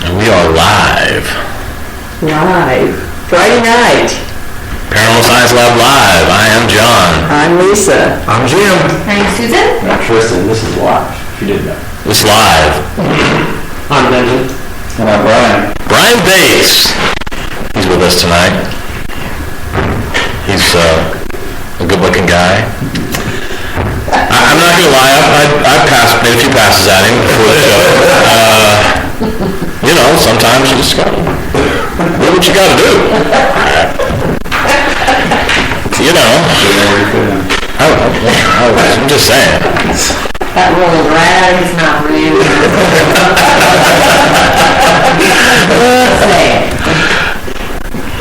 And we are live. Friday night. Paranormal Science Lab live. I am John. I'm Lisa. I'm Jim. I'm Susan. I'm Tristan. This is live. If you didn't know. It's live. I'm Benjamin. And I'm Bryan. Bryan Bates. He's with us tonight. He's a good-looking guy. I'm not going to lie. I've made a few passes at him before the show. Sometimes you just got to do what you got to do. I'm just saying. That rolled right out of his mouth, really.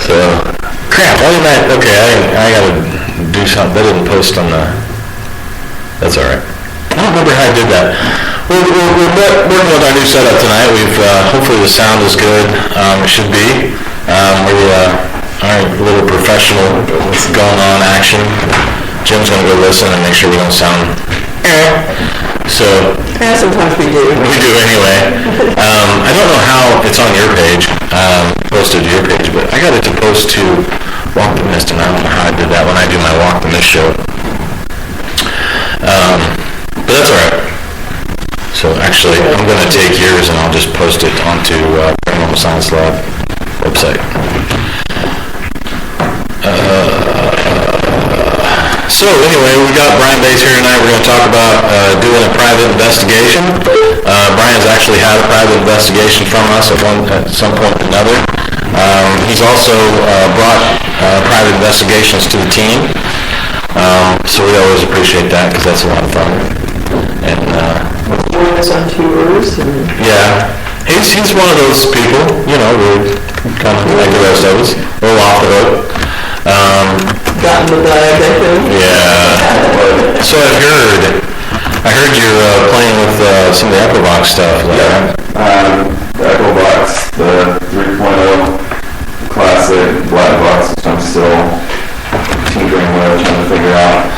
So, crap, why didn't I gotta do something. That didn't post on the... That's alright. I don't remember how I did that. We're working with our new setup tonight. Hopefully the sound is good. It should be. We are a little professional going on action. Jim's going to go listen and make sure we don't sound... So... Sometimes we do. We do anyway. I don't know how it's on your page, posted to your page, but I got it to post to Walk the Mist, and I don't know how I did that when I do my Walk the Mist show. But that's alright. So actually, I'm going to take yours and I'll just post it onto Paranormal Science Lab website. So anyway, we got Bryan Bates here tonight. We're going to talk about doing a private investigation. Bryan's actually had a private investigation from us at some point or another. He's also brought private investigations to the team. So we always appreciate that because that's a lot of fun. And join us on tours. yeah, he's one of those people. We're kind of like the rest of us, a little off the hook. Gotten the bag, I think. Yeah. So I heard you're playing with some of the Echobox stuff. Yeah. The Echobox, the 3.0 classic black box, which I'm still tinkering with, trying to figure out.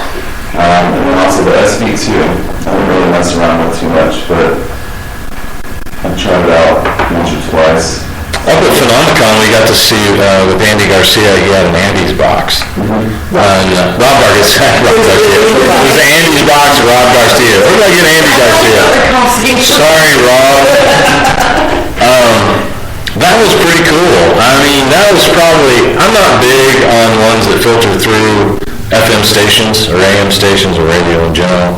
And then also the SV2. I haven't really messed around with too much, but I've tried it out once or twice. Up at Phenomenon, we got to see with Andy Garcia. He had an Andy's box. Rob Garcia. It was Andy's box. Rob Garcia. Where did I get Andy Garcia? Sorry, Rob. That was pretty cool. I mean, that was probably... I'm not big on ones that filter through FM stations or AM stations or radio in general.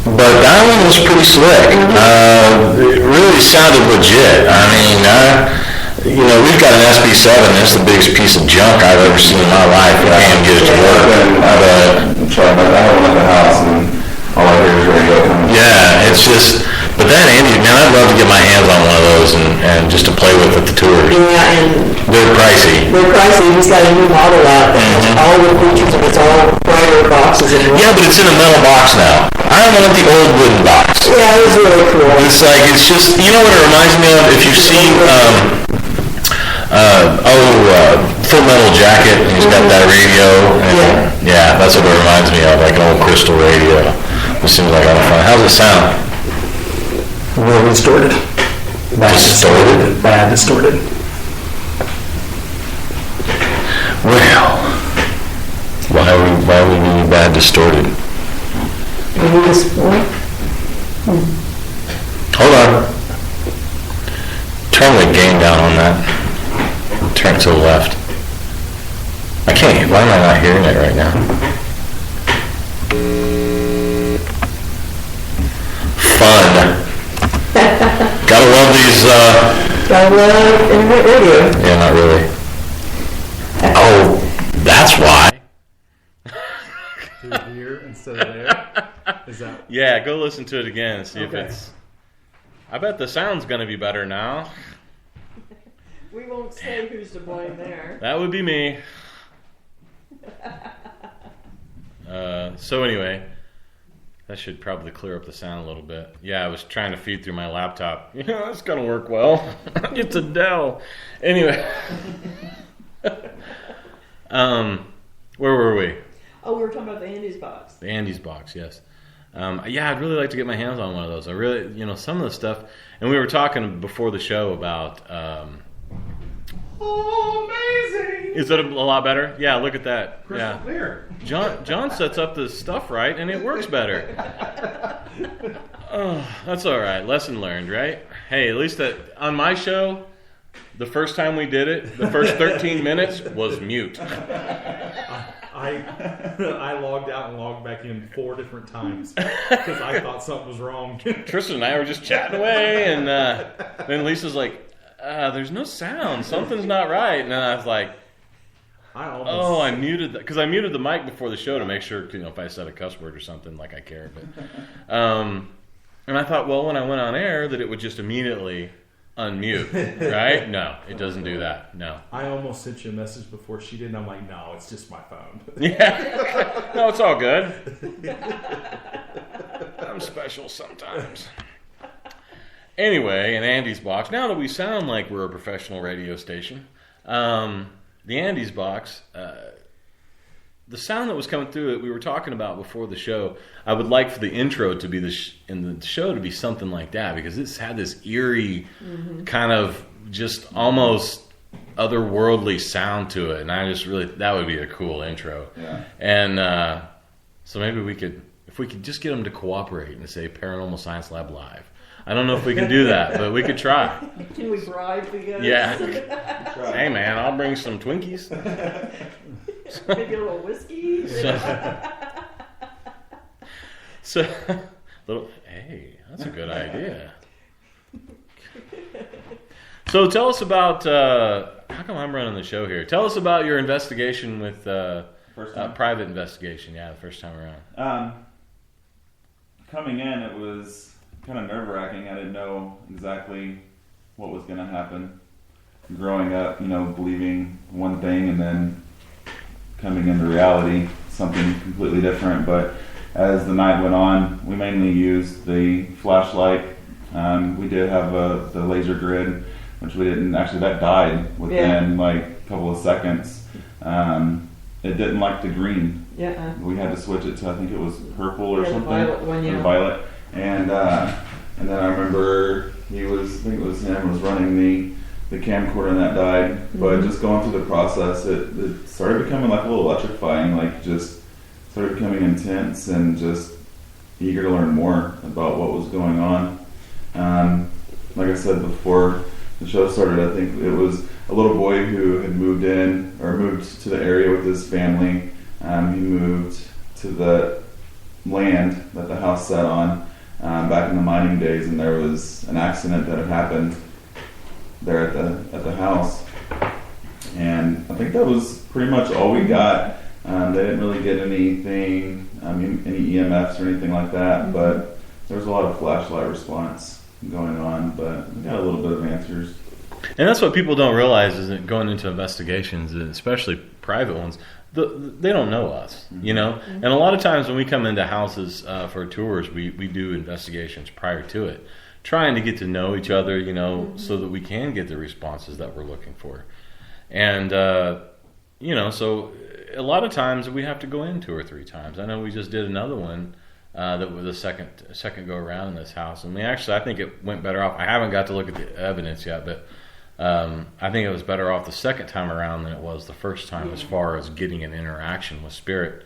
But that one was pretty slick. It really sounded legit. I mean, we've got an SB7. That's the biggest piece of junk I've ever seen in my life. I can't get it to work. I have one at the house, and all I hear is radio coming. Yeah, it's just... But that Andy, man, I'd love to get my hands on one of those and just to play with at the tours. Yeah, and they're pricey. He's got a new model out that has all the features, and it's all brighter boxes. Yeah, but it's in a metal box now. I don't want the old wooden box. Yeah, it was really cool. It's just, you know what it reminds me of? If you've seen, Full Metal Jacket, and he's got that radio. And, yeah, that's what it reminds me of, like an old crystal radio. It seems like a lot of fun. How's it sound? Really distorted. Bad distorted. Well, why are we need bad distorted? Hold on. Turn the gain down on that. Turn it to the left. I can't. Why am I not hearing it right now? Fun. Gotta love these, Gotta love internet radio. Yeah, not really. Oh, that's why. Here instead of there? Is that... Yeah, go listen to it again and see if Okay. it's... I bet the sound's going to be better now. We won't say who's to blame there. That would be me. So anyway, that should probably clear up the sound a little bit. Yeah, I was trying to feed through my laptop. Yeah, that's going to work well. It's a Dell. Anyway. Where were we? Oh, we were talking about the Andy's box. The Andy's box, yes. Yeah, I'd really like to get my hands on one of those. I really, some of the stuff, and we were talking before the show about. Oh, amazing! Is it a lot better? Yeah, look at that. Crystal clear. John sets up the stuff right, and it works better. Oh, that's all right. Lesson learned, right? Hey, at least on my show, the first time we did it, the first 13 minutes was mute. I logged out and logged back in 4 different times because I thought something was wrong. Tristan and I were just chatting away, and then Lisa's like, there's no sound. Something's not right. And then I was like, I muted because I muted the mic before the show to make sure, if I said a cuss word or something, like I care. But, and I thought, well, when I went on air, that it would just immediately unmute, right? No, it doesn't do that. No. I almost sent you a message before she did, and I'm like, no, it's just my phone. Yeah. No, it's all good. I'm special sometimes. Anyway, in Andy's box, now that we sound like we're a professional radio station, the Andy's box, the sound that was coming through it, we were talking about before the show. I would like for the intro to be in the show to be something like that, because it's had this eerie kind of just almost otherworldly sound to it, and I just really, that would be a cool intro. Yeah. And so maybe if we could just get them to cooperate and say Paranormal Science Lab Live. I don't know if we can do that, but we could try. Can we bribe the guys? Yeah. Hey, man, I'll bring some Twinkies. Maybe a little whiskey? Hey, that's a good idea. So tell us about, how come I'm running the show here? Tell us about your investigation with, private investigation, the first time around. Coming in, it was kind of nerve-wracking. I didn't know exactly what was going to happen. Growing up, believing one thing and then coming into reality, something completely different. But as the night went on, we mainly used the flashlight. We did have the laser grid, which we didn't, actually that died within like a couple of seconds. It didn't like the green. Yeah. We had to switch it to, I think it was purple or something. The violet one, Or violet. And then I remember I think it was him, was running the camcorder, and that died. But just going through the process, it started becoming like a little electrifying, like just started becoming intense and just eager to learn more about what was going on. Like I said before the show started, I think it was a little boy who had moved to the area with his family. He moved to the land that the house sat on back in the mining days, and there was an accident that had happened there at the house. And I think that was pretty much all we got. They didn't really get anything, any EMFs or anything like that, but there was a lot of flashlight response going on, but we got a little bit of answers. And that's what people don't realize, is that going into investigations, and especially private ones, they don't know us, And a lot of times when we come into houses for tours, we do investigations prior to it, trying to get to know each other, so that we can get the responses that we're looking for. And, so a lot of times we have to go in 2 or 3 times. I know we just did another one that was the second go around in this house. And I think it went better off. I haven't got to look at the evidence yet, but I think it was better off the second time around than it was the first time, as far as getting an interaction with spirit.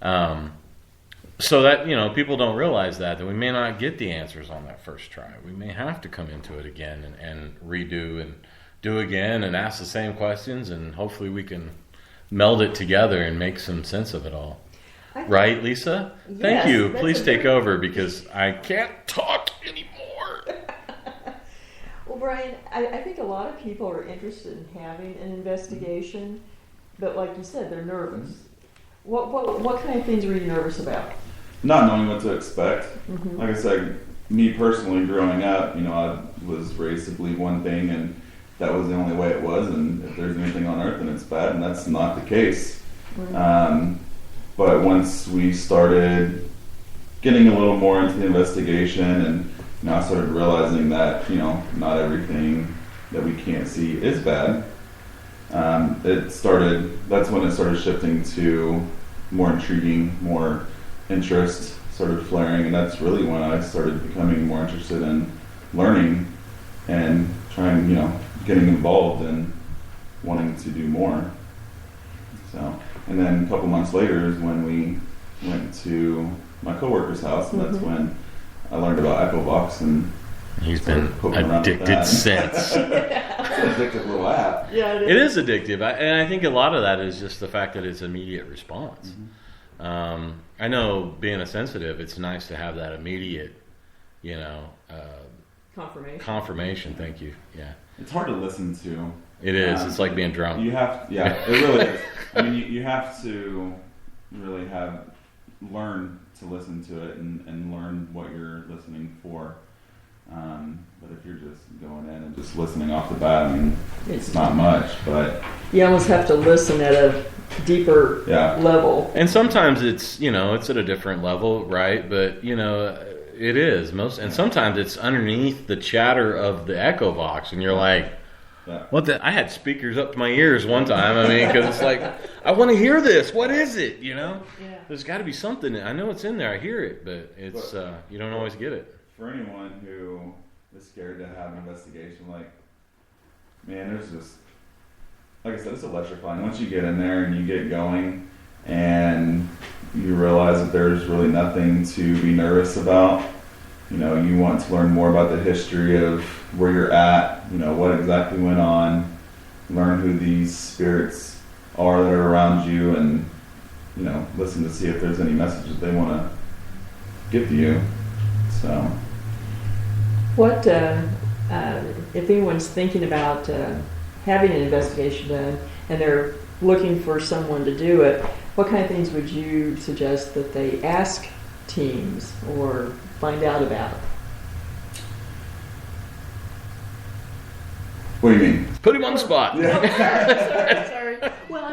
So that, people don't realize that we may not get the answers on that first try. We may have to come into it again and redo and do again and ask the same questions, and hopefully we can meld it together and make some sense of it all. Right, Lisa? Yes, thank you. that's Please take over, because I can't talk anymore. Well, Bryan, I think a lot of people are interested in having an investigation, but like you said, they're nervous. What kind of things are you nervous about? Not knowing what to expect. Like I said, me personally, growing up, I was raised to believe one thing, and that was the only way it was, and if there's anything on earth, then it's bad, and that's not the case. But once we started getting a little more into the investigation, and I started realizing that, not everything that we can't see is bad, that's when it started shifting to more intriguing, more interest. started flaring, and that's really when I started becoming more interested in learning and trying, getting involved and wanting to do more. So, and then a couple months later is when we went to my coworker's house, and that's when I learned about EchoVox, and he's been poking around with addicted that. since. It's an addictive little app. Yeah, It is addictive, and I think a lot of that is just the fact that it's immediate response. I know, being a sensitive, it's nice to have that immediate, confirmation. Thank you. Yeah, It's hard to listen to. it is. It's like being drunk. You have, it really is. I mean, you have to really learn to listen to it and learn what you're listening for. But if you're just going in and just listening off the bat, I mean, it's not much, but you almost have to listen at a deeper level. And sometimes it's it's at a different level, right? But it is and sometimes it's underneath the chatter of the EchoVox, and you're like, what the? I had speakers up to my ears one time. I mean, because it's like, I want to hear this. What is it? There's got to be something. I know it's in there. I hear it, but it's you don't always get it. For anyone who is scared to have an investigation, there's just, like I said, it's electrifying. Once you get in there and you get going and you realize that there's really nothing to be nervous about, you want to learn more about the history of where you're at, what exactly went on, learn who these spirits are that are around you, and, listen to see if there's any messages they want to give to you. So, What, if anyone's thinking about having an investigation done and they're looking for someone to do it, what kind of things would you suggest that they ask teams or find out about? what do you mean? Put him on the spot. Sorry. Well,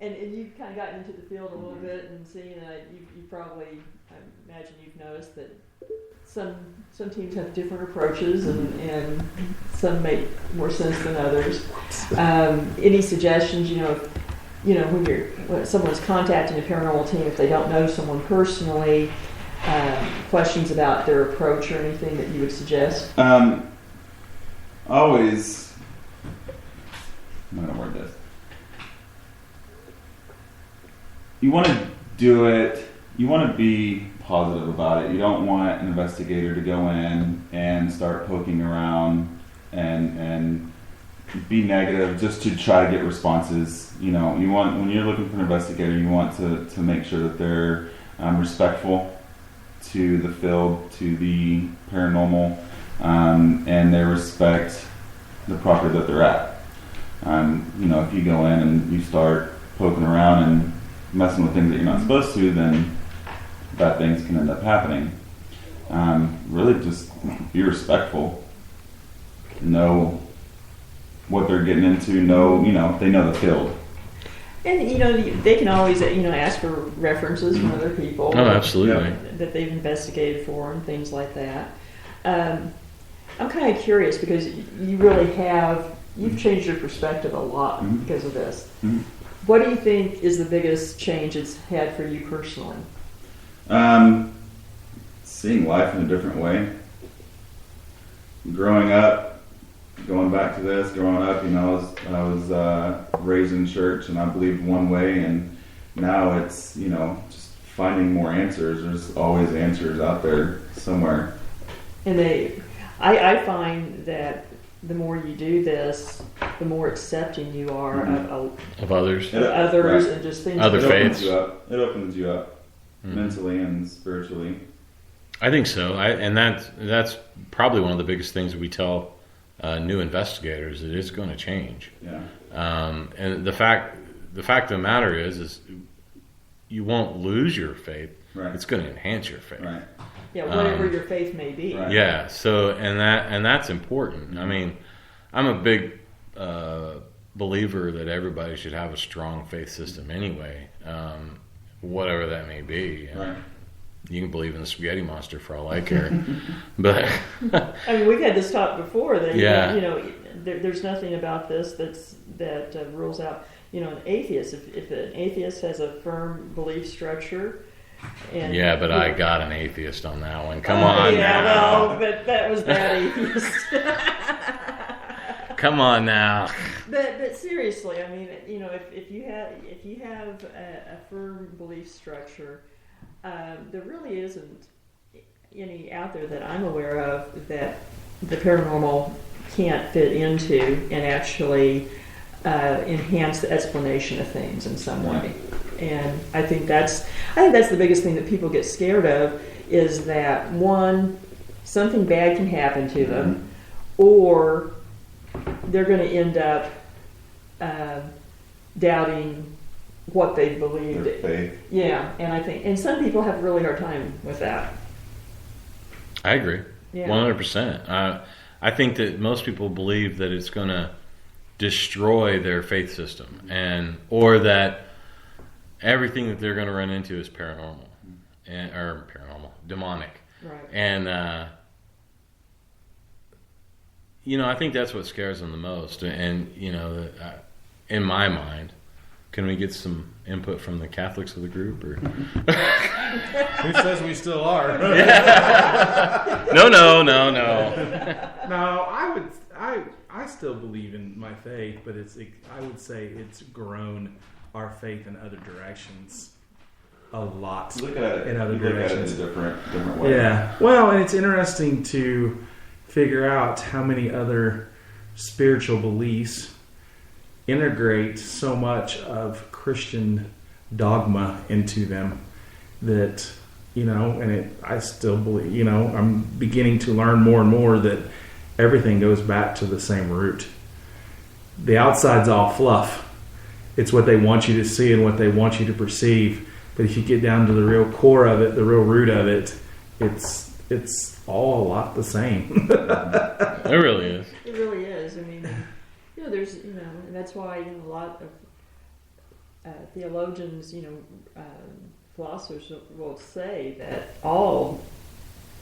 and you've kind of gotten into the field a little bit and seen that you probably, I imagine you've noticed that some teams have different approaches and some make more sense than others. Any suggestions, when someone's contacting a paranormal team, if they don't know someone personally, questions about their approach or anything that you would suggest? Always, I'm going to word this. You want to do it, you want to be positive about it. You don't want an investigator to go in and start poking around and be negative just to try to get responses. You want, when you're looking for an investigator, you want to make sure that they're respectful to the field, to the paranormal, and they respect the property that they're at. If you go in and you start poking around and messing with things that you're not supposed to, then bad things can end up happening. Really just be respectful. Know what they're getting into. They know the field. And they can always ask for references from other people. Oh, absolutely. That they've investigated for and things like that. I'm kind of curious because you've changed your perspective a lot because of this. Mm-hmm. What do you think is the biggest change it's had for you personally? Seeing life in a different way. Growing up, going back to this, growing up, I was raised in church and I believed one way, and now it's, just finding more answers. There's always answers out there somewhere. And I find that the more you do this, the more accepting you are Of others. and just things. Other faiths. It opens you up mentally and spiritually. I think so. And that's probably one of the biggest things we tell new investigators, that it's going to change. Yeah. And the fact of the matter is you won't lose your faith. Right. It's going to enhance your faith. Right. Yeah, whatever your faith may be. Right. Yeah. So and that's important. I mean, I'm a big believer that everybody should have a strong faith system anyway, whatever that may be. Right. You can believe in the spaghetti monster for all I care, but I mean, we've had this talk before. That Yeah. there's nothing about this that rules out. you know, an atheist, if an atheist has a firm belief structure, and Yeah, but I got an atheist on that one. Come on yeah, now. well, but that was that atheist. Come on now. But seriously, I mean, you know, if you have a firm belief structure, there really isn't any out there that I'm aware of that the paranormal can't fit into and actually enhance the explanation of things in some way. And I think that's the biggest thing that people get scared of, is that one, something bad can happen to them, or they're going to end up doubting what they believed. Their faith. Yeah, and some people have a really hard time with that. I agree. Yeah. 100%. I think that most people believe that it's going to destroy their faith system, or that everything that they're going to run into is paranormal, or demonic. Right. And you know, I think that's what scares them the most. And you know, in my mind, can we get some input from the Catholics of the group? Or Who says we still are? No. No, I still believe in my faith, but I would say it's grown our faith in other directions a lot. Look at it in other you look at it directions. in a different way. Yeah. Well, and it's interesting to figure out how many other spiritual beliefs integrate so much of Christian dogma into them that, you know, and I still believe, you know, I'm beginning to learn more and more that everything goes back to the same root. The outside's all fluff. It's what they want you to see and what they want you to perceive. But if you get down to the real core of it, the real root of it, it's all a lot the same. It really is. It really is. I mean, you know, there's, you know, and that's why, you know, a lot of theologians, you know, philosophers will say that all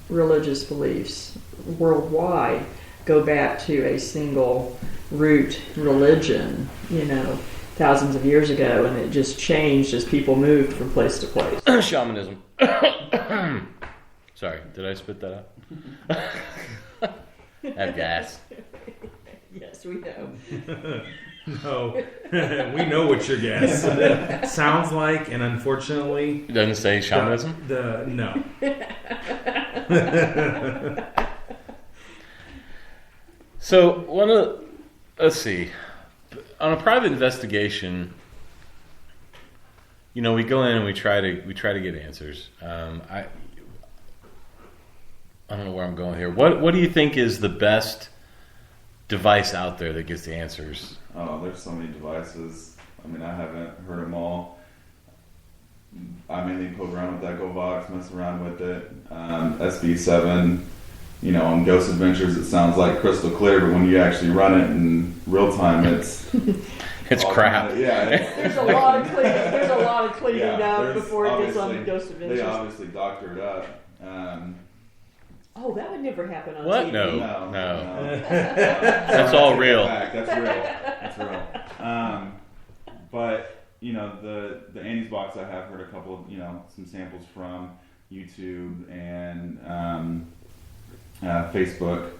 religious beliefs worldwide go back to a single root religion, you know, thousands of years ago, and it just changed as people moved from place to place. Shamanism. Sorry, did I spit that out? Have gas. Yes, we know. No, we know what your guess sounds like, and unfortunately, It doesn't say shamanism? No. So let's see. On a private investigation, you know, we go in and we try to get answers. I don't know where I'm going here. What do you think is the best device out there that gets the answers? Oh, there's so many devices. I mean, I haven't heard them all. I mainly poke around with Echo Box, mess around with it. SB7, you know, on Ghost Adventures, it sounds like crystal clear, but when you actually run it in real time, it's It's crap. There's a lot of cleaning up there's before it gets on the obviously- Ghost Adventures. They obviously doctor it up. Oh, that would never happen on What? TV. No. That's all real. That's real. But you know, the Annie's box, I have heard a couple of, you know, some samples from YouTube and Facebook.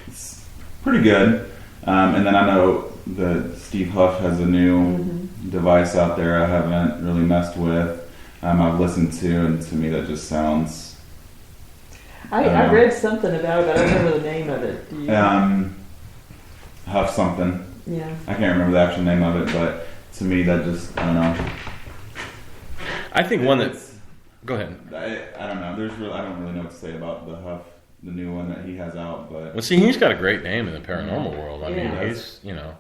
It's pretty good. And then I know that Steve Huff has a new device out there I haven't really messed with. I've listened to, and to me that just sounds. I read something about it, but I don't remember the name of it. Do you? Huff something. Yeah. I can't remember the actual name of it, but to me that just, I don't know. I think one that. Go ahead. I don't know. I don't really know what to say about the Huff, the new one that he has out, but. Well, see, he's got a great name in the paranormal world. I mean, Yeah. he's, you know.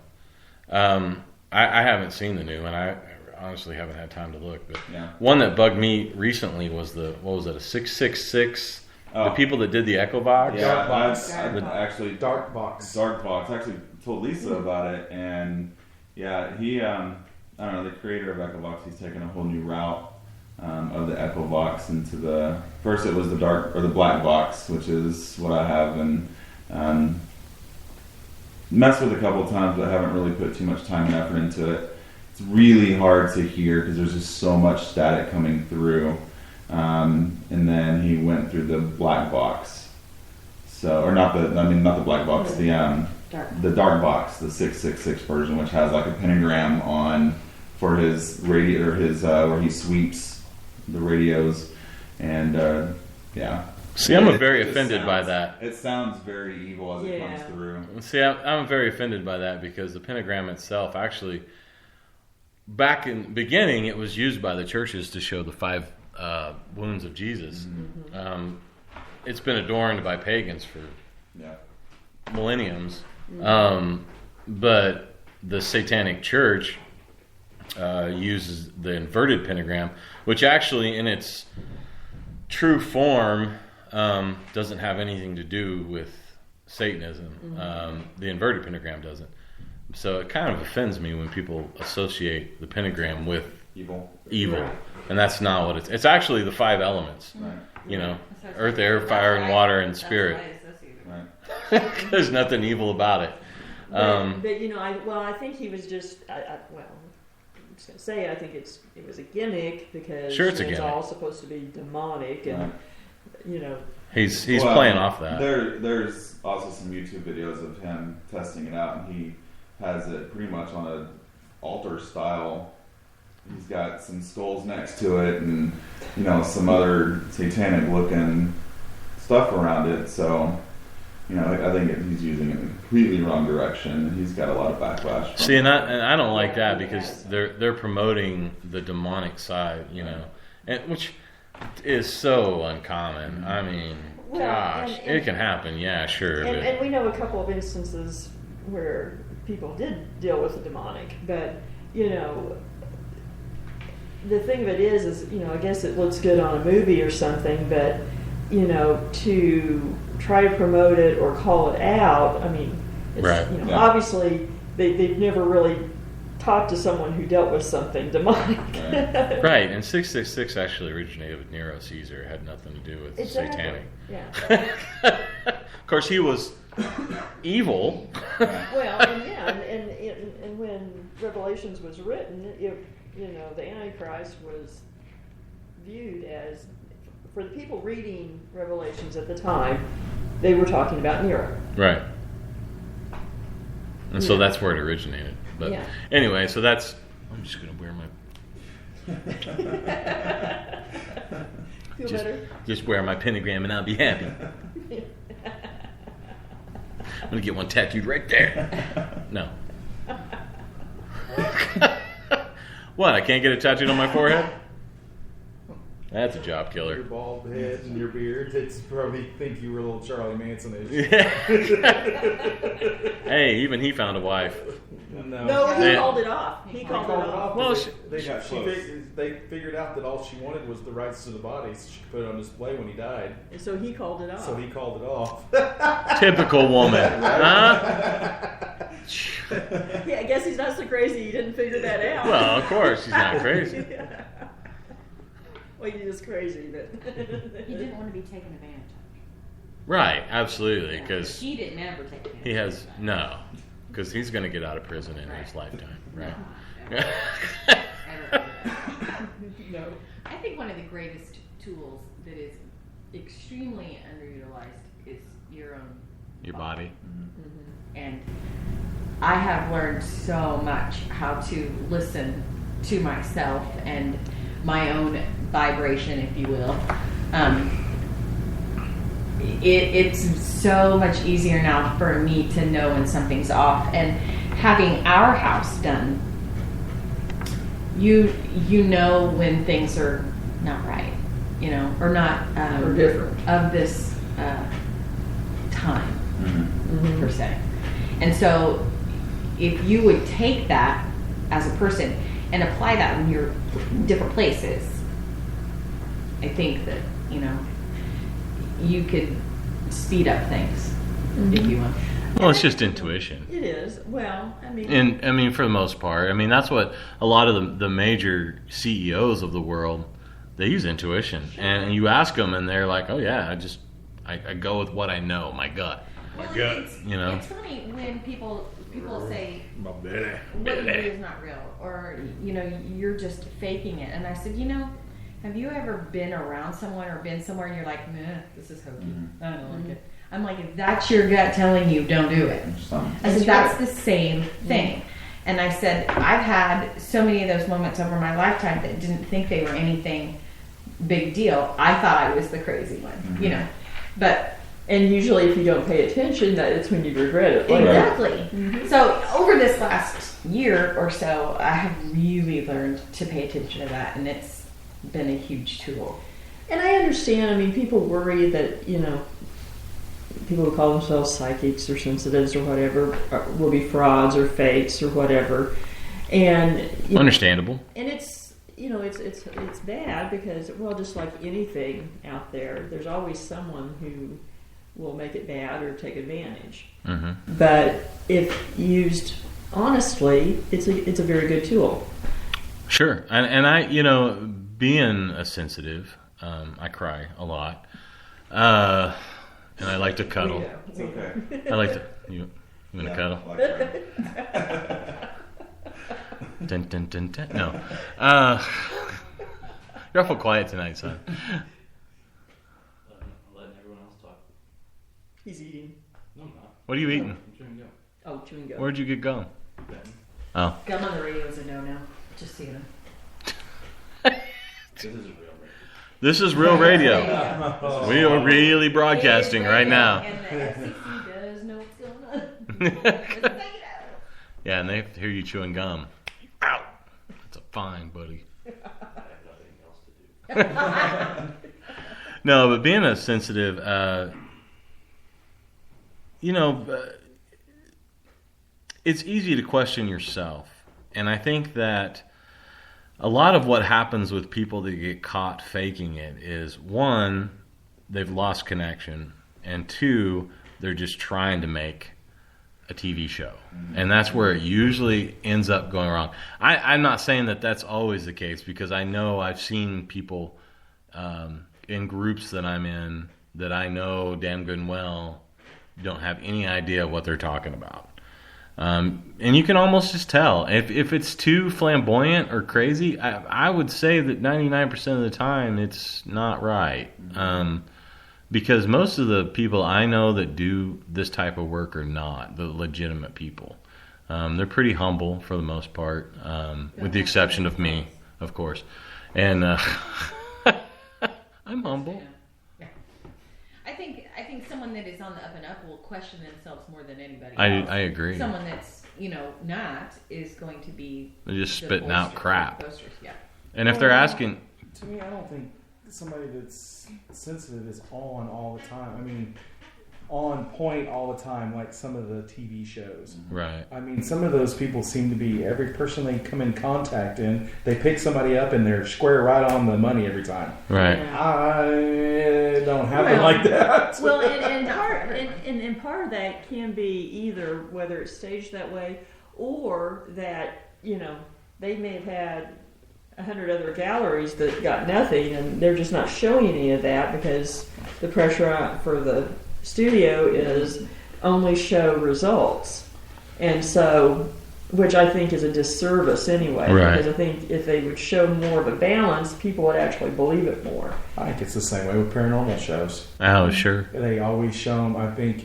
I haven't seen the new one. I honestly haven't had time to look. But Yeah. one that bugged me recently was what was it, a 666? The Oh. people that did the Echo Box? Yeah, Dark box. I've been actually Dark box. Dark box. I actually told Lisa about it, and yeah, he, I don't know, the creator of Echo Box, he's taken a whole new route of the Echo Box into first it was the dark, or the black box, which is what I have, and, you know, the creator of Echo Box, he's taken a whole new route of the Echo Box into first it was the dark, or the black box, which is what I have, and, you know, the creator of Echo Box, he's taken a whole new route of the Echo Box into first it was the dark, or the black box, which is what I have, and, you know, messed with it a couple of times, but haven't really put too much time and effort into it. It's really hard to hear because there's just so much static coming through. And then he went through the black box. So, or not the black box, the dark box, the 666 version, which has like a pentagram on for his radio, or his where he sweeps the radios, and yeah. See, I'm very offended by that. It sounds very evil as it comes through. See, I'm very offended by that because the pentagram itself, actually, back in the beginning, it was used by the churches to show the 5 wounds of Jesus. Mm-hmm. It's been adorned by pagans for millenniums. Mm-hmm. But the Satanic Church uses the inverted pentagram, which actually in its true form doesn't have anything to do with Satanism. Mm-hmm. The inverted pentagram doesn't. So it kind of offends me when people associate the pentagram with evil. Right. And that's not what it's actually the 5 elements. Right. You know, earth, air, fire, and water, and spirit. Right. There's nothing evil about it. But you know, I think he was just, I'm just going to say, I think it was a gimmick because it's all supposed to be demonic, and you know. He's playing off that. There's also some YouTube videos of him testing it out, and he has it pretty much on an altar style. He's got some skulls next to it, and you know, some other satanic looking stuff around it. So, you know, I think he's using it in a completely wrong direction. He's got a lot of backlash. See, and I don't like that because they're promoting the demonic side, you know, which is so uncommon. I mean, gosh, it can happen. Yeah, sure. And we know a couple of instances where people did deal with the demonic, but you know, the thing of it is, you know, I guess it looks good on a movie or something, but you know, to try to promote it or call it out, I mean, it's, you know, obviously they've never really talked to someone who dealt with something demonic. Right, and 666 actually originated with Nero Caesar. It had nothing to do with satanic. Yeah. Of course, he was evil. Well, and when Revelations was written, you know, the Antichrist was viewed as, for the people reading Revelations at the time, they were talking about Nero. Right. And so that's where it originated. But anyway, so that's... I'm just going to wear my... Feel better? Just wear my pentagram and I'll be happy. I'm going to get one tattooed right there. No. What, I can't get it tattooed on my forehead? That's a job killer. Your bald head and your beard. It's probably think you were a little Charlie Manson-ish. Yeah. Hey, even he found a wife. No, he called it off. He called it off. Well, they figured out that all she wanted was the rights to the body, so she could put it on display when he died. And so he called it off. Typical woman, huh? Yeah, I guess he's not so crazy. He didn't figure that out. Well, of course, he's not crazy. Well, he's just crazy, but he didn't want to be taken advantage of. Right, absolutely, because he didn't ever take advantage. He has because he's going to get out of prison in his lifetime, right? No. I think one of the greatest tools that is extremely underutilized is your body. Mm-hmm. And I have learned so much how to listen to myself and my own vibration, if you will. It's so much easier now for me to know when something's off. And having our house done, you know when things are not right, you know, or not or different of this time per se. And so, if you would take that as a person and apply that in your different places, I think that, you know, you could speed up things, if you will. Well, it's just intuition. It is. Well, I mean, for the most part, I mean, that's what a lot of the major CEOs of the world, they use intuition. Sure. And you ask them, and they're like, "Oh yeah, I go with what I know, my gut." Well, gut, it's, you know. It's funny when people say My belly. what you do is not real, or you're just faking it. And I said, have you ever been around someone or been somewhere and you're like, meh, this is hokey. I don't like it. I'm like, if that's your gut telling you, don't do it. I said, that's the same thing. And I said, I've had so many of those moments over my lifetime that didn't think they were anything big deal. I thought I was the crazy one, But And usually if you don't pay attention, that's when you regret it later. exactly. So over this last year or so, I have really learned to pay attention to that, and it's been a huge tool. And I understand, I mean, people worry that, people who call themselves psychics or sensitives or whatever will be frauds or fakes or whatever. And Understandable. And it's it's bad because, well, just like anything out there, there's always someone who will make it bad or take advantage. Mm-hmm. But if used honestly, it's a very good tool. Sure. And I, being a sensitive, I cry a lot. And I like to cuddle. Yeah. It's okay. I like to. You want to cuddle? Like that. Dun, dun, dun, dun. No. You're awful quiet tonight, son. Letting everyone else talk. He's eating. No, I'm not. What are you eating? I'm chewing gum. Oh, chewing gum. Where'd you get gum? Ben. Oh. Gum on the radio is a no-no. Just so you know. This is a real radio. This is real radio. Yeah. We are really broadcasting right now. And the FCC does know what's going on. Yeah, and they have to hear you chewing gum. Ow! That's a fine, buddy. I have nothing else to do. No, but being a sensitive, it's easy to question yourself. And I think that a lot of what happens with people that get caught faking it is, one, they've lost connection, and two, they're just trying to make a TV show. And that's where it usually ends up going wrong. I'm not saying that that's always the case, because I know I've seen people in groups that I'm in that I know damn good and well don't have any idea what they're talking about. And you can almost just tell. If it's too flamboyant or crazy, I would say that 99% of the time it's not right. Because most of the people I know that do this type of work are not the legitimate people. They're pretty humble for the most part, with the exception of me, of course. And I'm humble. Yeah. I think someone that is on the up and up will question themselves more than anybody I else. agree. Someone that's not is going to be They're just the spitting out boisterous- crap. boisterous, yeah. And if they're asking, To me, I don't think somebody that's sensitive is on all the time. I mean, on point all the time, like some of the TV shows. right. I mean, some of those people seem to be, every person they come in contact in, they pick somebody up and they're square right on the money every time. Right. I don't happen Well, like that. Well, and part of that can be either whether it's staged that way or that, they may have had 100 other galleries that got nothing and they're just not showing any of that because the pressure for the studio is only show results. And so, which I think is a disservice anyway, Right. because I think if they would show more of a balance, people would actually believe it more. I think it's the same way with paranormal shows. Oh, sure. They always show them. I think,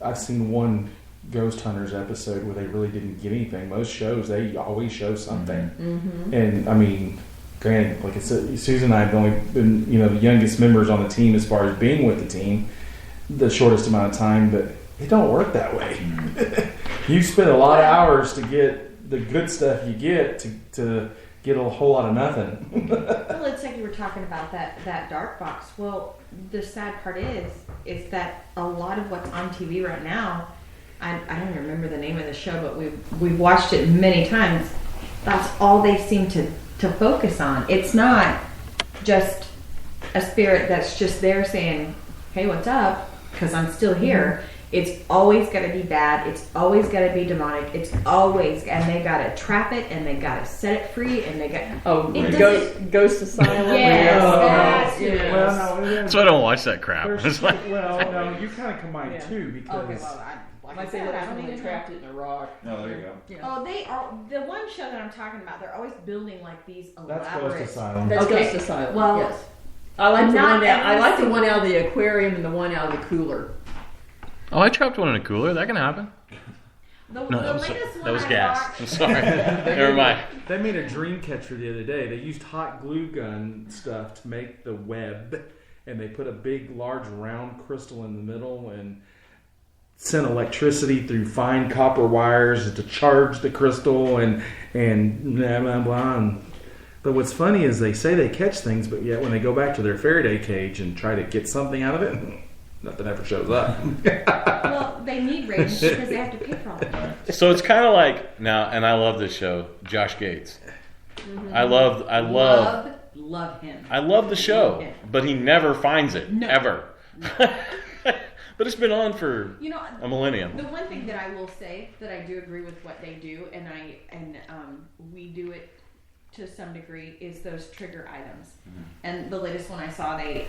I've seen one Ghost Hunters episode where they really didn't get anything. Most shows, they always show something. Mm-hmm. And, I mean, granted, like I said, Susan and I have only been, the youngest members on the team as far as being with the team, the shortest amount of time, but it don't work that way. You spend a lot of hours to get the good stuff you get to get a whole lot of nothing. Well, it's like you were talking about that dark box. Well, the sad part is that a lot of what's on TV right now, I don't even remember the name of the show, but we've watched it many times. That's all they seem to focus on. It's not just a spirit that's just there saying, "Hey, what's up?" Because I'm still here. It's always got to be bad. It's always got to be demonic. It's always, and they got to trap it, and they got to set it free, and they got. Ghost Asylum. Yes, that's yes. it. Well, no, So I don't watch that crap. there's, It's like, well, no, you kind of combine Yeah. two because Okay, well, like I Like said, they I don't when they even trapped it in a rock. No, there you go. Yeah. Oh, they are the one show that I'm talking about. They're always building like these that's elaborate. Ghost Asylum. That's Okay. Ghost Asylum. Well, yes. I like the not one out. I like the every one out of the aquarium and the one out of the cooler. oh, I trapped one in a cooler. That can happen. The No, latest one that was I gas. watched- I'm sorry. Never mind. They made a dream catcher the other day. They used hot glue gun stuff to make the web, and they put a big, large, round crystal in the middle and sent electricity through fine copper wires to charge the crystal and blah blah blah. But what's funny is they say they catch things, but yet when they go back to their Faraday cage and try to get something out of it, nothing ever shows up. Well, they need ratings because they have to pay for all of it. So it's kind of like now, and I love this show, Josh Gates. Mm-hmm. I love Love him. I love the show, Yeah. but he never finds it No. ever. But it's been on for You know, a millennium. the one thing that I will say that I do agree with what they do, and we do it to some degree, is those trigger items. And the latest one I saw, they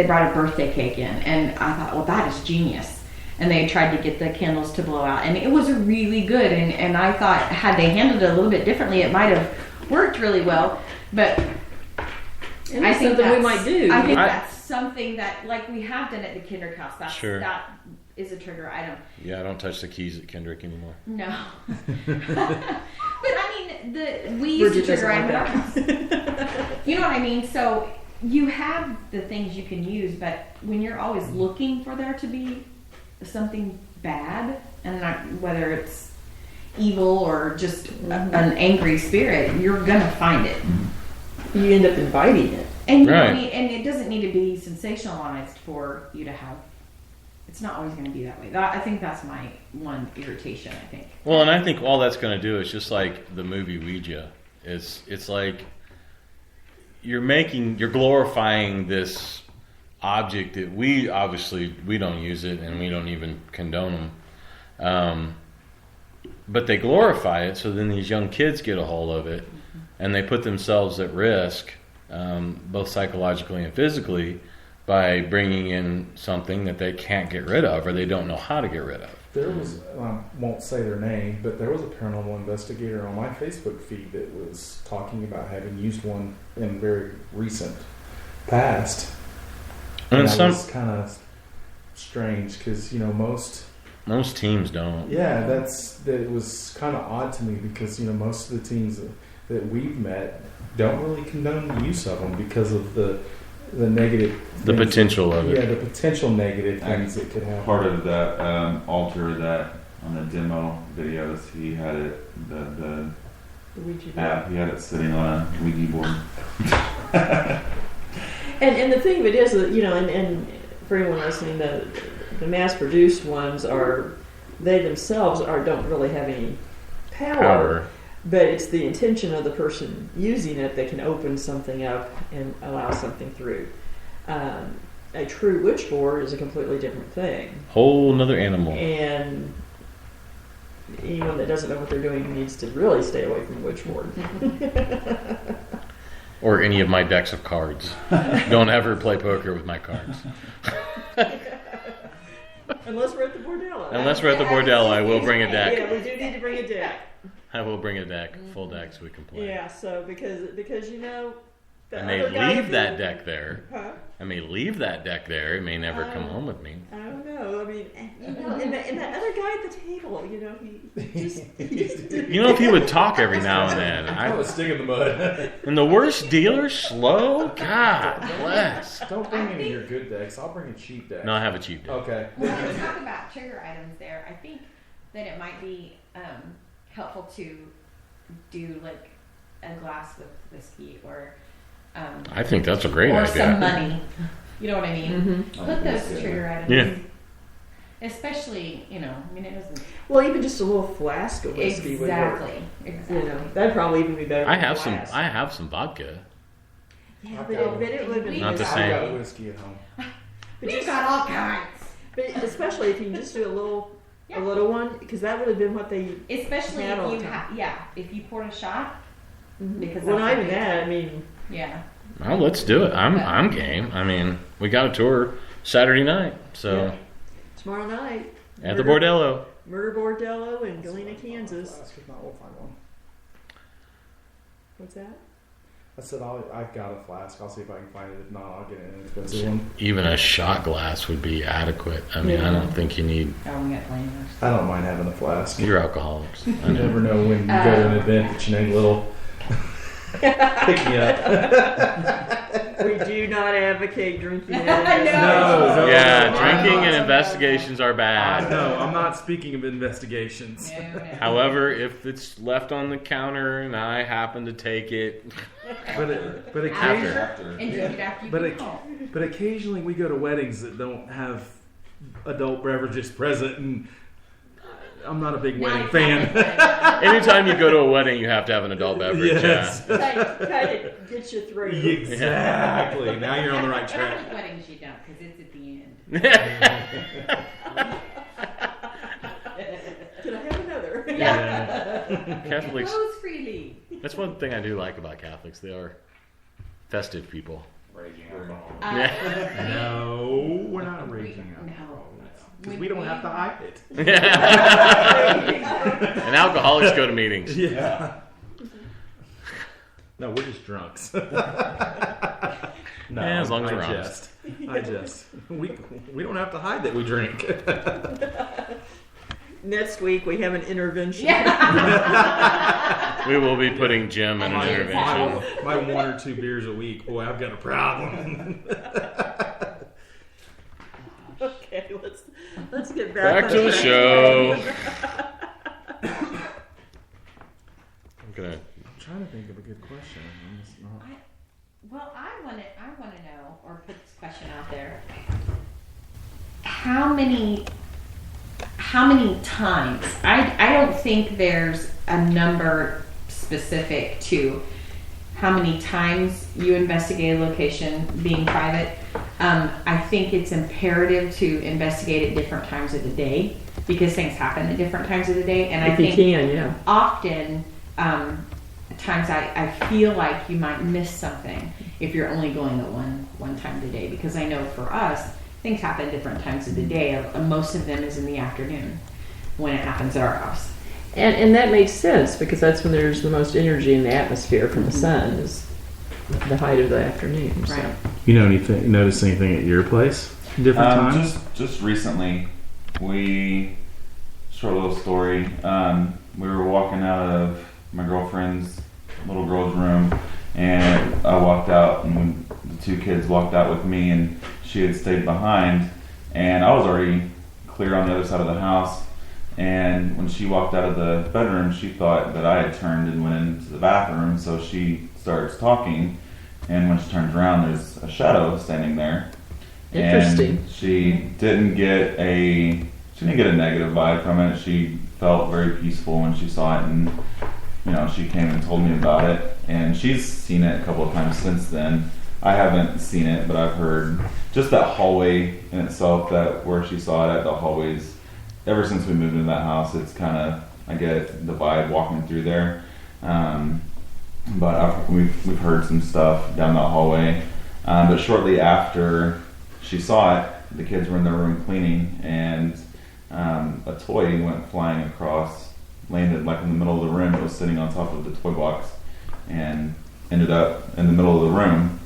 brought a birthday cake in, and I thought, well, that is genius. And they tried to get the candles to blow out, and it was really good. And I thought, had they handled it a little bit differently, it might have worked really well. But And that's something we might do. I think I- that's something that, like, we have done at the Kinderhouse. That's Sure. that is a trigger item. Yeah, I don't touch the keys at Kendrick anymore. No, but I mean, we use the Bridget trigger item doesn't in like our house. You know what I mean? So you have the things you can use, but when you're always looking for there to be something bad, and not, whether it's evil or just an angry spirit, you're gonna find it. You end up inviting it. And you Right. don't need, and it doesn't need to be sensationalized for you to have. It's not always going to be that way. I think that's my one irritation. I think. Well, and I think all that's going to do is just like the movie Ouija. It's like you're glorifying this object that we don't use it and we don't even condone them. But they glorify it, so then these young kids get a hold of it, and they put themselves at risk, both psychologically and physically, by bringing in something that they can't get rid of or they don't know how to get rid of. There was, I won't say their name, but there was a paranormal investigator on my Facebook feed that was talking about having used one in very recent past. And that some was kind of strange because, most teams don't. yeah, that was kind of odd to me because, most of the teams that we've met don't really condone the use of them because of the negative The things potential of it. Yeah, the potential negative things that could happen. Part of that altar that on the demo videos, he had it, the The Ouija board. app, he had it sitting on a Ouija board. And the thing of it is that, and for anyone listening, the mass-produced ones they themselves don't really have any power. But it's the intention of the person using it that can open something up and allow something through. A true witch board is a completely different thing. Whole nother animal. And anyone that doesn't know what they're doing needs to really stay away from witch board. Or any of my decks of cards. Don't ever play poker with my cards. Unless we're at the bordello. Unless we're at the bordello, I will bring a deck. Yeah, we do need to bring a deck. I will bring a deck, full deck, so we can play. Yeah, so because the I may other guy leave that deck there. Huh? I may leave that deck there. It may never come home with me. I don't know. I mean, and that other guy at the table, he just You know, if he would talk every now and then. I was stick in the mud. And the worst dealer, slow. God bless. Don't bring any of your good decks. I'll bring a cheap deck. No, I have a cheap deck. Okay. When we talk about trigger items, there, I think that it might be helpful to do like a glass with whiskey or. I think that's a great or idea. some money. You know what I mean? Mm-hmm. Put those trigger items. Yeah. Especially, it doesn't. well, even just a little flask of whiskey would work. Exactly. That'd probably even be better. I than have a some. glass. I have some vodka. Yeah, but it would We Not the I same. got whiskey at home. But We've just, got all kinds. But especially if you can just do a little one, because that would have been what they. Especially had all if the you time. if you poured a shot. Because Well, that's not what even they that. I do. mean, Yeah. Well, let's do it. I'm game. I mean, we got a tour Saturday night, so Yeah. Tomorrow night at the Bordello. Murder Bordello in Galena, Kansas. If not, we'll find one. What's that? I said I've got a flask. I'll see if I can find it. If not, I'll get an inexpensive one. Even a shot glass would be adequate. I mean, I don't think you need. Oh, we got plenty I don't mind having a flask. You're alcoholics. I You know. never know when you go to an event that you need a little pick me up. We do not advocate drinking. No. No. Yeah, No. drinking and investigations are bad. No, I'm not speaking of investigations. No. However, if it's left on the counter and I happen to take it, But After. occasionally, And drink it after you get home. but occasionally we go to weddings that don't have adult beverages present, and I'm not a big wedding fan. anytime you go to a wedding, you have to have an adult beverage. Yes. kind of gets you through. Exactly. Now you're on the right track. Weddings you don't, because it's at the end. Can I have another? Yeah. Catholics. Close freely. That's one thing I do like about Catholics. They are festive people. Raging alcohol. Yeah. No, we're not raging alcohol. Because we don't have to hide it. And alcoholics go to meetings. Yeah. No, we're just drunks. No, Yeah, as long as we're I jest. We don't have to hide that we drink. Next week we have an intervention. We will be putting Jim in an intervention. My 1 or 2 beers a week. Boy, I've got a problem. Okay, let's get back Back to the track. show. I'm gonna. I'm trying to think of a good question. I'm just not. Well, I want to know, or put this question out there. How many times? I don't think there's a number specific to how many times you investigate a location being private. I think it's imperative to investigate at different times of the day because things happen at different times of the day, and I If you think can, yeah. often times I feel like you might miss something if you're only going at one time of the day, because I know for us things happen different times of the day. Most of them is in the afternoon when it happens at our house. And that makes sense because that's when there's the most energy in the atmosphere from the sun is the height of the afternoon. So. Right. You know anything? Notice anything at your place? Different times? Just recently, short little story. We were walking out of my girlfriend's little girl's room, and I walked out, and the 2 kids walked out with me, and she had stayed behind, and I was already clear on the other side of the house. And when she walked out of the bedroom, she thought that I had turned and went into the bathroom, so she starts talking, and when she turns around, there's a shadow standing there. Interesting. And she didn't get a negative vibe from it. She felt very peaceful when she saw it, and she came and told me about it. And she's seen it a couple of times since then. I haven't seen it, but I've heard just that hallway in itself, that where she saw it at the hallways. Ever since we moved into that house, it's kind of, I get the vibe walking through there. But we've heard some stuff down that hallway. But shortly after she saw it, the kids were in their room cleaning, and a toy went flying across, landed like in the middle of the room. It was sitting on top of the toy box and ended up in the middle of the room.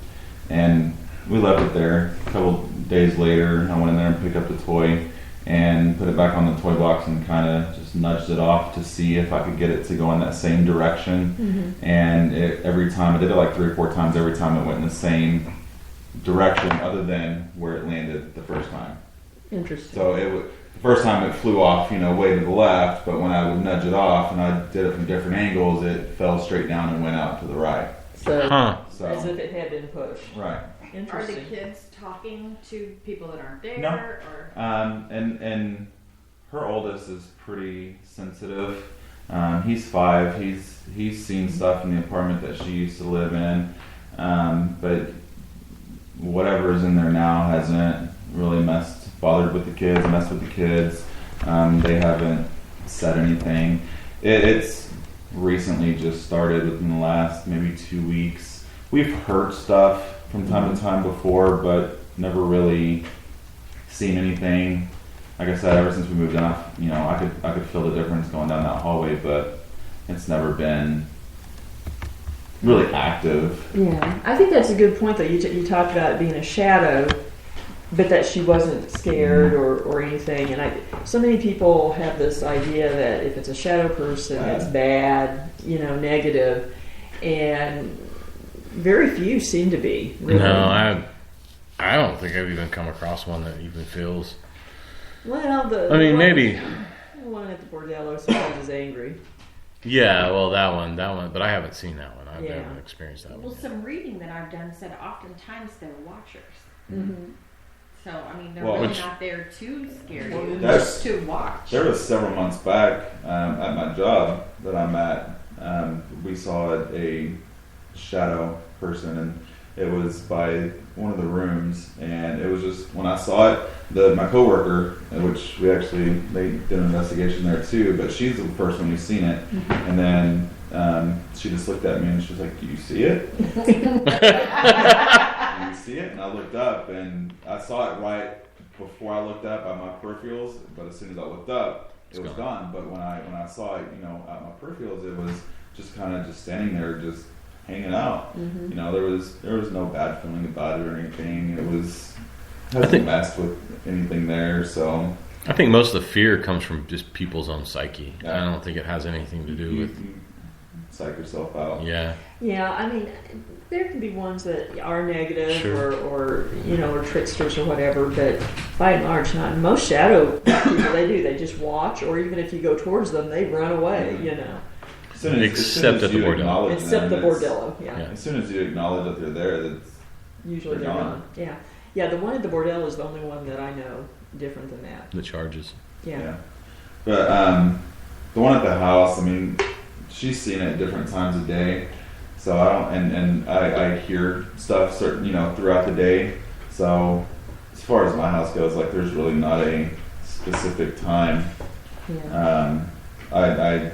And we left it there. A couple days later, I went in there and picked up the toy and put it back on the toy box and kind of just nudged it off to see if I could get it to go in that same direction. Mm-hmm. And every time, I did it like 3 or 4 times, every time it went in the same direction other than where it landed the first time. Interesting. So the first time it flew off, way to the left, but when I would nudge it off and I did it from different angles, it fell straight down and went out to the right. So, Huh. So, as if it had been pushed. right. Are the Interesting. kids talking to people that aren't there? No. Or? And her oldest is pretty sensitive. He's 5. He's seen stuff in the apartment that she used to live in, but whatever is in there now hasn't really bothered with the kids, messed with the kids. They haven't said anything. It's recently just started within the last maybe 2 weeks. We've heard stuff from time to time before, but never really seen anything. Like I said, ever since we moved in, I could feel the difference going down that hallway, but it's never been really active. Yeah, I think that's a good point, though. You talked about it being a shadow, but that she wasn't scared or anything. And so many people have this idea that if it's a shadow person, it's bad, negative, and very few seem to be. Really. No, I don't think I've even come across one that even feels. Well, maybe the one at the bordello sometimes is angry. Yeah, well, that one, but I haven't seen that one. I've Yeah. never experienced that Well, one. some reading that I've done said oftentimes they're watchers. Mm-hmm. So, I mean, they're Well, really which- not there to scare Well, you, that's- just to watch. There was several months back at my job that I'm at. We saw a shadow person, and it was by one of the rooms. And it was just when I saw it, my coworker, which they did an investigation there too, but she's the first one who's seen it. And then she just looked at me and she was like, "Do you see it?" Do you see it? And I looked up and I saw it right before I looked up at my peripherals, but as soon as I looked up, it was gone. But when I saw it, at my peripherals, it was just kind of just standing there, just hanging out. Mm-hmm. There was no bad feeling about it or anything. It was hasn't messed with anything there, so I think most of the fear comes from just people's own psyche. Yeah. I don't think it has anything to do you with. psych yourself out. Yeah. Yeah, I mean, there can be ones that are negative Sure. or tricksters or whatever, but by and large, not. And most shadow people, they just watch, or even if you go towards them, they run away, As soon as Except at the you bordello. acknowledge Except them, the it's- bordello, yeah. Yeah. As soon as you acknowledge that they're there, that's Usually They're they're gone. gone. Yeah. Yeah, the one at the bordello is the only one that I know different than that. The charges. Yeah. But the one at the house, I mean, she's seen it different times of day. So I don't, and I hear stuff throughout the day. So as far as my house goes, like there's really not a specific time. Yeah. I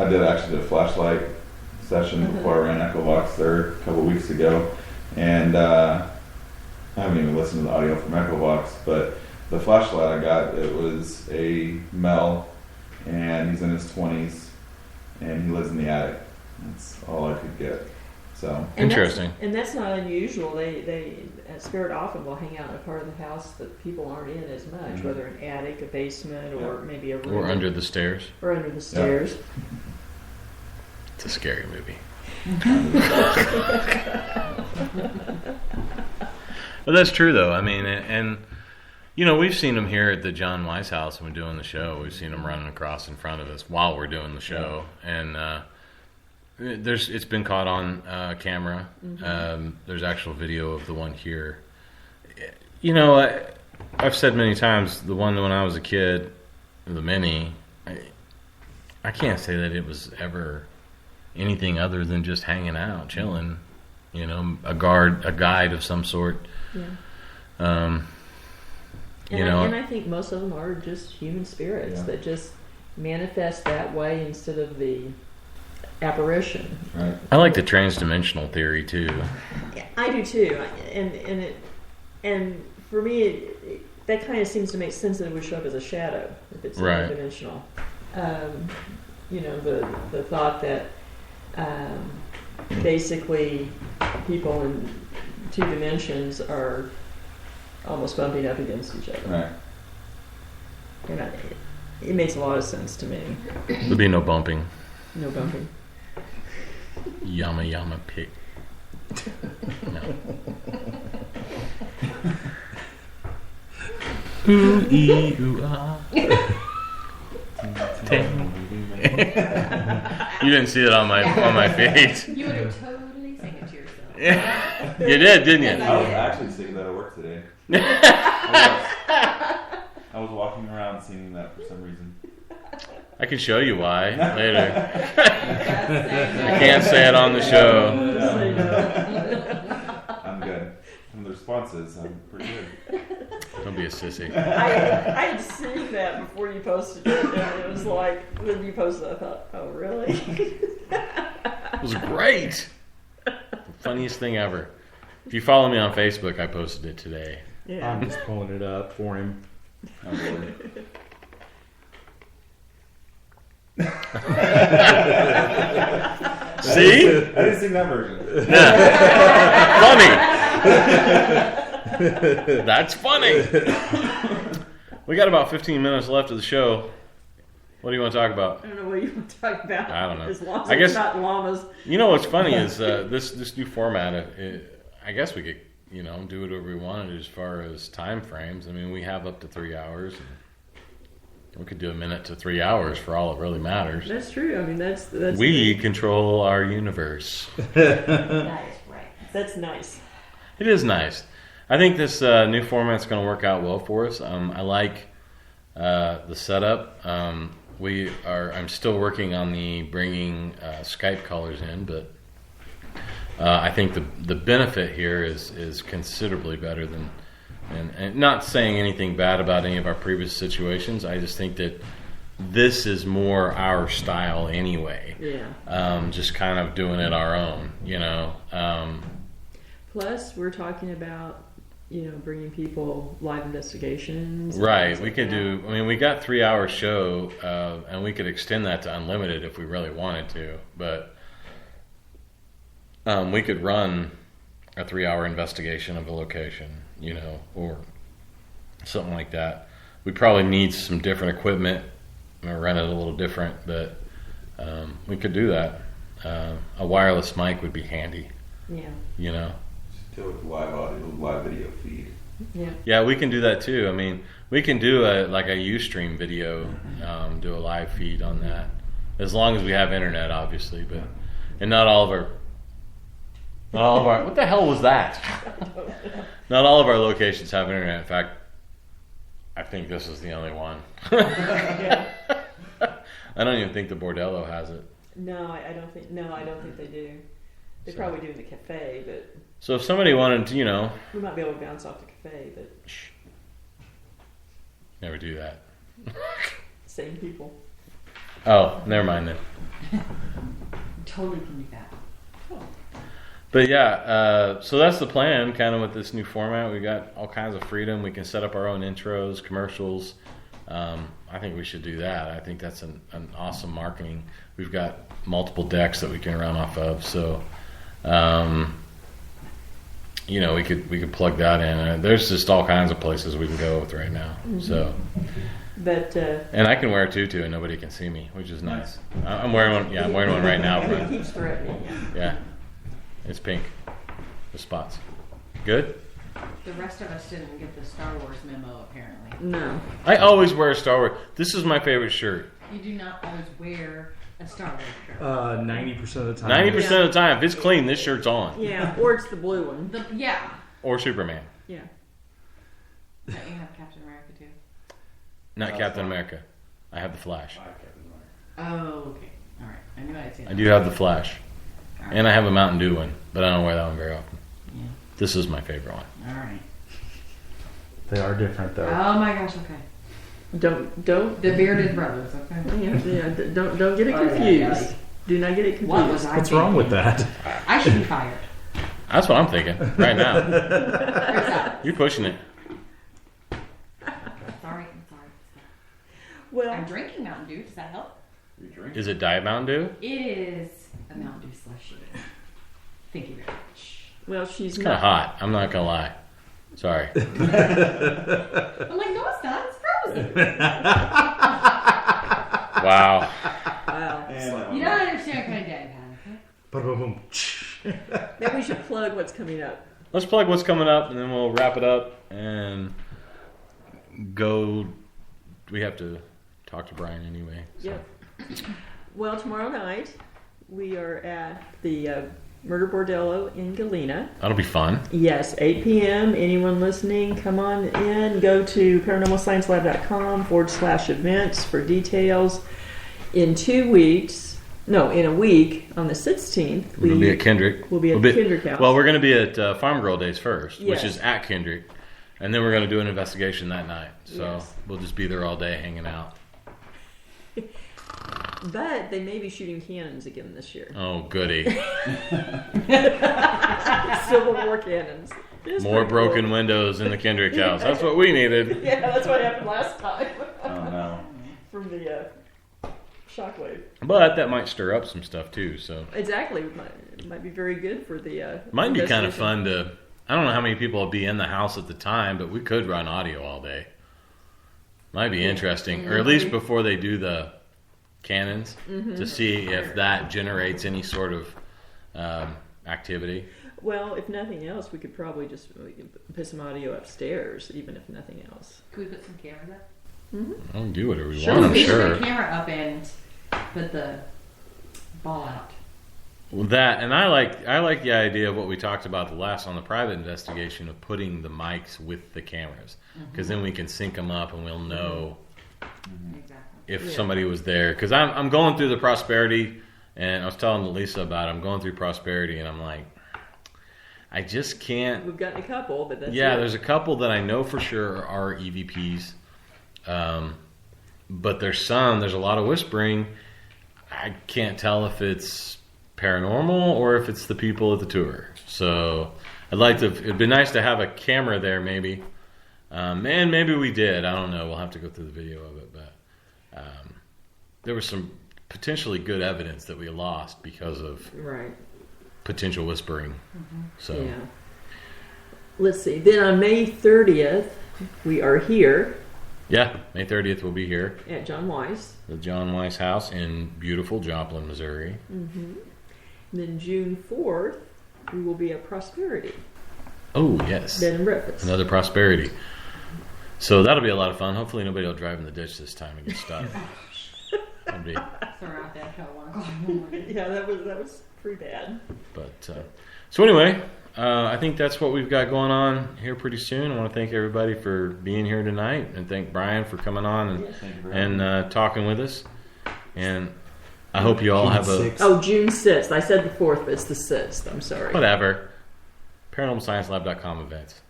did actually do a flashlight session before I ran Echovox there a couple weeks ago, and I haven't even listened to the audio from Echovox, but the flashlight I got, it was a male, and he's in his 20s, and he lives in the attic. That's all I could get. So And Interesting. that's not unusual. They spirit often will hang out in a part of the house that people aren't in as much, Mhm. whether an attic, a basement, or maybe a room. Or under the stairs. Or under the stairs. It's a scary movie. But that's true, though. I mean, and we've seen them here at the John Weiss house when we're doing the show. We've seen them running across in front of us while we're doing the show, and it's been caught on camera. There's actual video of the one here. I've said many times the one when I was a kid, the Mini. I can't say that it was ever anything other than just hanging out, chilling. A guide of some sort. Yeah. And I think most of them are just human spirits that just manifest that way instead of the apparition. right. I like the transdimensional theory too. Yeah, I do too, and for me, that kind of seems to make sense that it would show up as a shadow if it's Right. dimensional. The thought that basically people in two dimensions are almost bumping up against each other. Right. And it makes a lot of sense to me. There'll be no bumping. No bumping. Yama yama pig. No. Ooh ee ooh ah. You didn't see it on my face. You would have totally sang it to yourself. Yeah. You did, didn't you? I was actually singing that at work today. I was walking around singing that for some reason. I can show you why later. I can't say it on the show. I'm good. From the responses, I'm pretty good. Don't be a sissy. I had seen that before you posted it, and it was like, when you posted it, I thought, oh, really? It was great. The funniest thing ever. If you follow me on Facebook, I posted it today. Yeah. I'm just pulling it up for him. See? I didn't see that version. Funny. That's funny. We got about 15 minutes left of the show. What do you want to talk about? I don't know what you want to talk about. I don't know. As long as I guess- it's not llamas. You know what's funny is this new format. I guess we could do whatever we wanted as far as time frames. I mean, we have up to 3 hours. And we could do a minute to 3 hours for all it really matters. That's true. I mean, that's We control our universe. That is right. That's nice. It is nice. I think this new format's going to work out well for us. I like the setup. I'm still working on the bringing Skype callers in, but I think the benefit here is considerably better than. And not saying anything bad about any of our previous situations. I just think that this is more our style anyway. Yeah. Just kind of doing it our own, Plus, we're talking about, bringing people live investigations. Right. We could do. I mean, we got 3 hour show, and we could extend that to unlimited if we really wanted to. But we could run a 3 hour investigation of a location, or something like that. We probably need some different equipment. Run it a little different, but we could do that. A wireless mic would be handy. Yeah. Do it live audio, live video feed. Yeah. Yeah, we can do that too. I mean, we can do a Ustream video, do a live feed on that, as long as we have internet, obviously. But and not all of our. What the hell was that? Not all of our locations have internet. In fact, I think this is the only one. I don't even think the Bordello has it. No, I don't think. No, I don't think they do. They probably do in the cafe, but So if somebody wanted to, we might be able to bounce off the cafe. But never do that. same people. Oh, never mind then. Totally can do that. But yeah, so that's the plan, kind of with this new format. We got all kinds of freedom. We can set up our own intros, commercials. I think we should do that. I think that's an awesome marketing. We've got multiple decks that we can run off of. So, we could plug that in. There's just all kinds of places we can go with right now. Mm-hmm. So, But and I can wear a tutu and nobody can see me, which is nice. I'm wearing one. Yeah, I'm wearing one right now. He But keeps threatening. yeah, it's pink. The spots. Good. The rest of us didn't get the Star Wars memo, apparently. No. I always wear a Star Wars. This is my favorite shirt. You do not always wear a Star Wars shirt. 90% of the time. 90% of the time, if it's clean, this shirt's on. Yeah, or it's the blue one. Yeah. Or Superman. Yeah. Don't you have Captain America too? Not Captain America. I have the Flash. Oh, okay. All right. I knew I'd say that. I do have the Flash. All right. And I have a Mountain Dew one, but I don't wear that one very often. Yeah. This is my favorite one. All right. They are different though. Oh my gosh. Okay. Don't The bearded brothers. Okay. don't get it confused. Do not get it confused. What was I What's thinking? wrong with that? I should be fired. That's what I'm thinking right now. There's that. You're pushing it. Sorry. I'm Well, drinking Mountain Dew. Does that help? Is it Diet Mountain Dew? It is a Mountain Dew slushy. Thank you very much. well, she's It's kind of hot. I'm not going to lie. Sorry. I'm like, no, it's not. It's frozen. Wow. Wow. You don't understand what kind of day I've had, okay? Ba-da-boom. Maybe we should plug what's coming up. Let's plug what's coming up, and then we'll wrap it up and go. We have to talk to Bryan anyway. So. Yep. Well, tomorrow night we are at the Murder Bordello in Galena. That'll be fun. Yes, 8 p.m. Anyone listening, come on in. Go to paranormalsciencelab.com/events for details. In 2 weeks, no, in a week, on the 16th, We'll be at Kendrick. We'll be at Kendrick House. Well, we're going to be at Farm Girl Days first, Yes. which is at Kendrick. And then we're going to do an investigation that night. So Yes. we'll just be there all day hanging out. But they may be shooting cannons again this year. Oh, goody. Civil War cannons. It's More pretty broken cool. windows in the Kendrick house. That's what we needed. Yeah, that's what happened last time. Oh no. From the shockwave. But that might stir up some stuff too. So Exactly. It might be very good for the. might be kind of investigation. fun to. I don't know how many people will be in the house at the time, but we could run audio all day. Might be interesting, or at least before they do the cannons, to see if that generates any sort of activity. Well, if nothing else, we could probably just put some audio upstairs, even if nothing else. Could we put some cameras up? We'll do whatever we Sure. want. I'm We should sure. put a camera up and put the ball out. Well, that, and I like the idea of what we talked about on the private investigation of putting the mics with the cameras, because then we can sync them up and we'll know Exactly. if Yeah. somebody was there. Because I'm going through the Prosperity, and I was telling Lisa about it. I'm going through Prosperity, and I'm like, I just can't. We've gotten a couple, but that's Yeah, it. there's a couple that I know for sure are EVPs, but there's a lot of whispering. I can't tell if it's paranormal or if it's the people at the tour. So it'd be nice to have a camera there maybe. And maybe we did. I don't know. We'll have to go through the video of it. But there was some potentially good evidence that we lost because of Right. potential whispering. So Yeah. Let's see. Then on May 30th, we are here yeah, May 30th we'll be here. at John Weiss. The John Weiss House in beautiful Joplin, Missouri. Then June 4th, we will be at Prosperity Oh, yes. Bed and Breakfast. Another Prosperity. So that'll be a lot of fun. Hopefully nobody will drive in the ditch this time and get stuck. That'll be, So we're out there until 1 o'clock in the morning. Yeah, that was pretty bad. but so anyway, I think that's what we've got going on here pretty soon. I want to thank everybody for being here tonight, and thank Bryan for coming on Yes. and talking with us. And I hope you all have a... June 6th. Oh, June 6th. I said the 4th, but it's the 6th. I'm sorry. Whatever. ParanormalScienceLab.com events.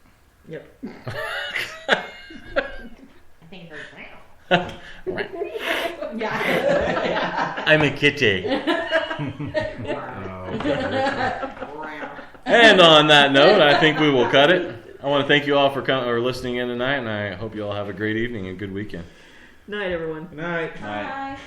Yep. I think it's wow. Yeah. I'm a kitty. Oh, okay. And on that note, I think we will cut it. I want to thank you all for coming or listening in tonight, and I hope you all have a great evening and good weekend. Night, everyone. Good night. Bye.